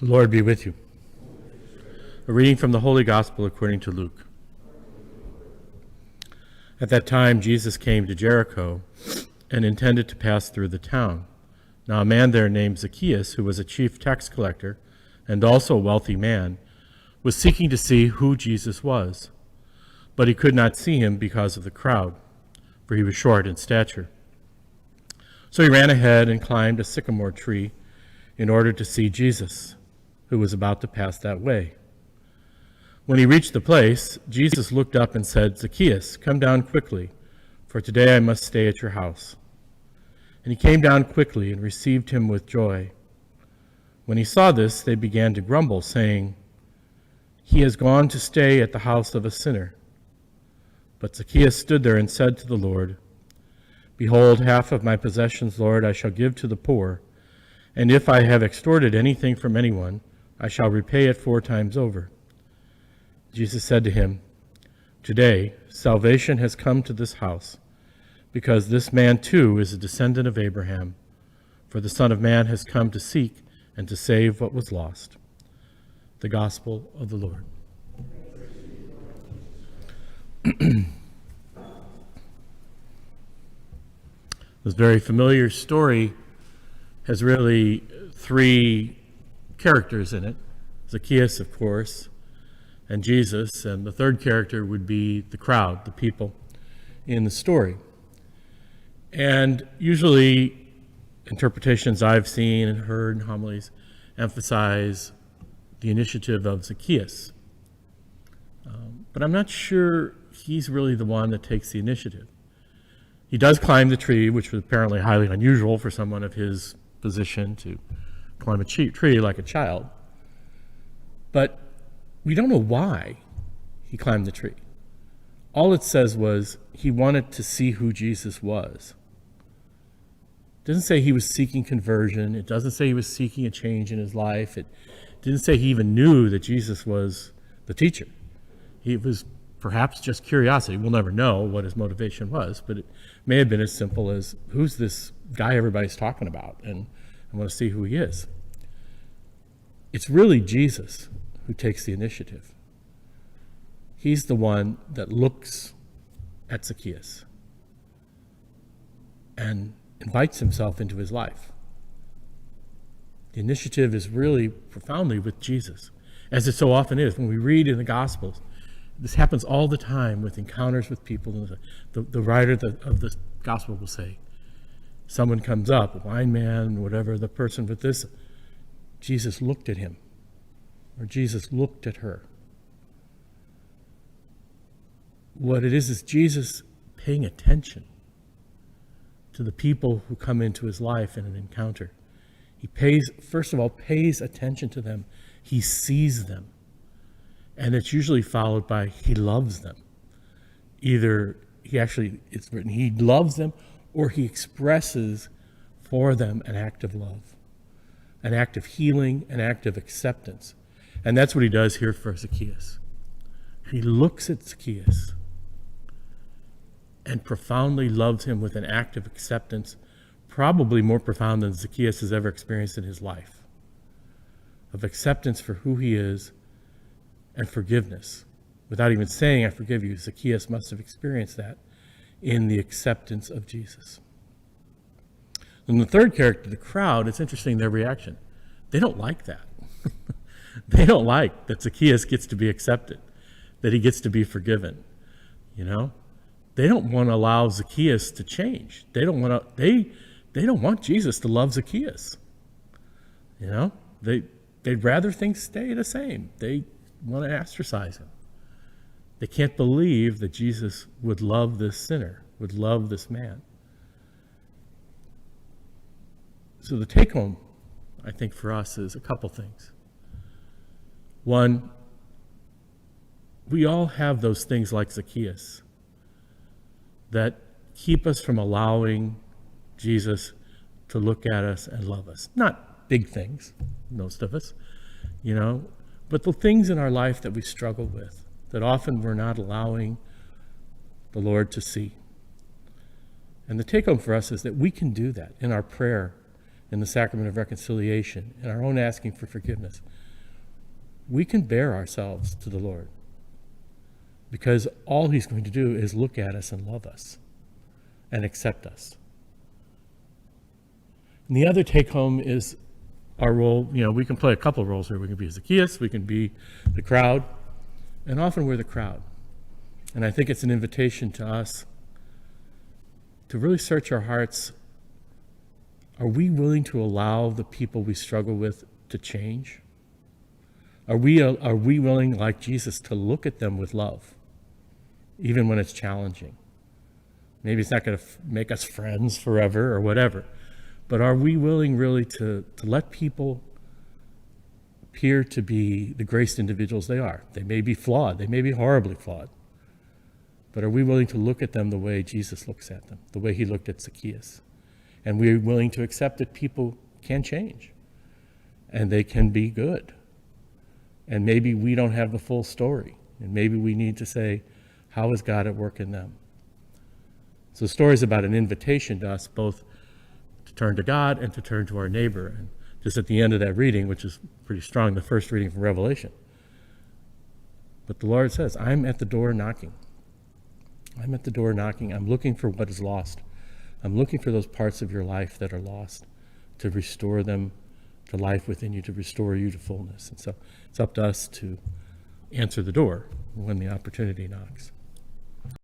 The Lord be with you. A reading from the Holy Gospel according to Luke. At that time, Jesus came to Jericho and intended to pass through the town. Now a man there named Zacchaeus, who was a chief tax collector and also a wealthy man, was seeking to see who Jesus was. But he could not see him because of the crowd, for he was short in stature. So he ran ahead and climbed a sycamore tree in order to see Jesus, who was about to pass that way. When he reached the place, Jesus looked up and said, "Zacchaeus, come down quickly, for today I must stay at your house." And he came down quickly and received him with joy. When he saw this, they began to grumble, saying, "He has gone to stay at the house of a sinner." But Zacchaeus stood there and said to the Lord, "Behold, half of my possessions, Lord, I shall give to the poor, and if I have extorted anything from anyone, I shall repay it 4 times over." Jesus said to him, "Today salvation has come to this house, because this man too is a descendant of Abraham. For the Son of Man has come to seek and to save what was lost." The Gospel of the Lord. This very familiar story has really 3 characters in it. Zacchaeus, of course, and Jesus, and the third character would be the crowd, the people in the story. And usually interpretations I've seen and heard in homilies emphasize the initiative of Zacchaeus. But I'm not sure he's really the one that takes the initiative. He does climb the tree, which was apparently highly unusual for someone of his position to climb a tree like a child. But we don't know why he climbed the tree. All it says was he wanted to see who Jesus was. It doesn't say he was seeking conversion. It doesn't say he was seeking a change in his life. It didn't say he even knew that Jesus was the teacher. It was perhaps just curiosity. We'll never know what his motivation was, but it may have been as simple as, who's this guy everybody's talking about? And I want to see who he is. It's really Jesus who takes the initiative. He's the one that looks at Zacchaeus and invites himself into his life. The initiative is really profoundly with Jesus, as it so often is. When we read in the Gospels, this happens all the time with encounters with people. The writer of the Gospel will say, someone comes up, a blind man, whatever, the person with this, Jesus looked at him, or Jesus looked at her. What it is Jesus paying attention to the people who come into his life in an encounter. He first of all, pays attention to them. He sees them. And it's usually followed by he loves them. Either it's written, he loves them, or he expresses for them an act of love, an act of healing, an act of acceptance. And that's what he does here for Zacchaeus. He looks at Zacchaeus and profoundly loves him with an act of acceptance, probably more profound than Zacchaeus has ever experienced in his life, of acceptance for who he is and forgiveness. Without even saying, "I forgive you," Zacchaeus must have experienced that in the acceptance of Jesus. And the third character, the crowd, it's interesting, their reaction. They don't like that. They don't like that Zacchaeus gets to be accepted, that he gets to be forgiven. They don't want to allow Zacchaeus to change. They don't want Jesus to love Zacchaeus. They'd rather things stay the same. They want to ostracize him. They can't believe that Jesus would love this sinner, would love this man. So the take home, I think, for us is a couple things. One, we all have those things like Zacchaeus that keep us from allowing Jesus to look at us and love us. Not big things, most of us, but the things in our life that we struggle with, that often we're not allowing the Lord to see. And the take home for us is that we can do that in our prayer in the sacrament of reconciliation, in our own asking for forgiveness, we can bear ourselves to the Lord, because all he's going to do is look at us and love us and accept us. And the other take home is our role. We can play a couple of roles here. We can be Zacchaeus, we can be the crowd, and often we're the crowd. And I think it's an invitation to us to really search our hearts. Are we willing to allow the people we struggle with to change? Are we willing, like Jesus, to look at them with love, even when it's challenging? Maybe it's not going to make us friends forever or whatever, but are we willing really to let people appear to be the graced individuals they are? They may be flawed, they may be horribly flawed, but are we willing to look at them the way Jesus looks at them, the way he looked at Zacchaeus? And we're willing to accept that people can change and they can be good. And maybe we don't have the full story. And maybe we need to say, how is God at work in them? So the story is about an invitation to us both to turn to God and to turn to our neighbor. And just at the end of that reading, which is pretty strong, the first reading from Revelation. But the Lord says, I'm at the door knocking. I'm at the door knocking. I'm looking for what is lost. I'm looking for those parts of your life that are lost, to restore them to life within you, to restore you to fullness. And so it's up to us to answer the door when the opportunity knocks.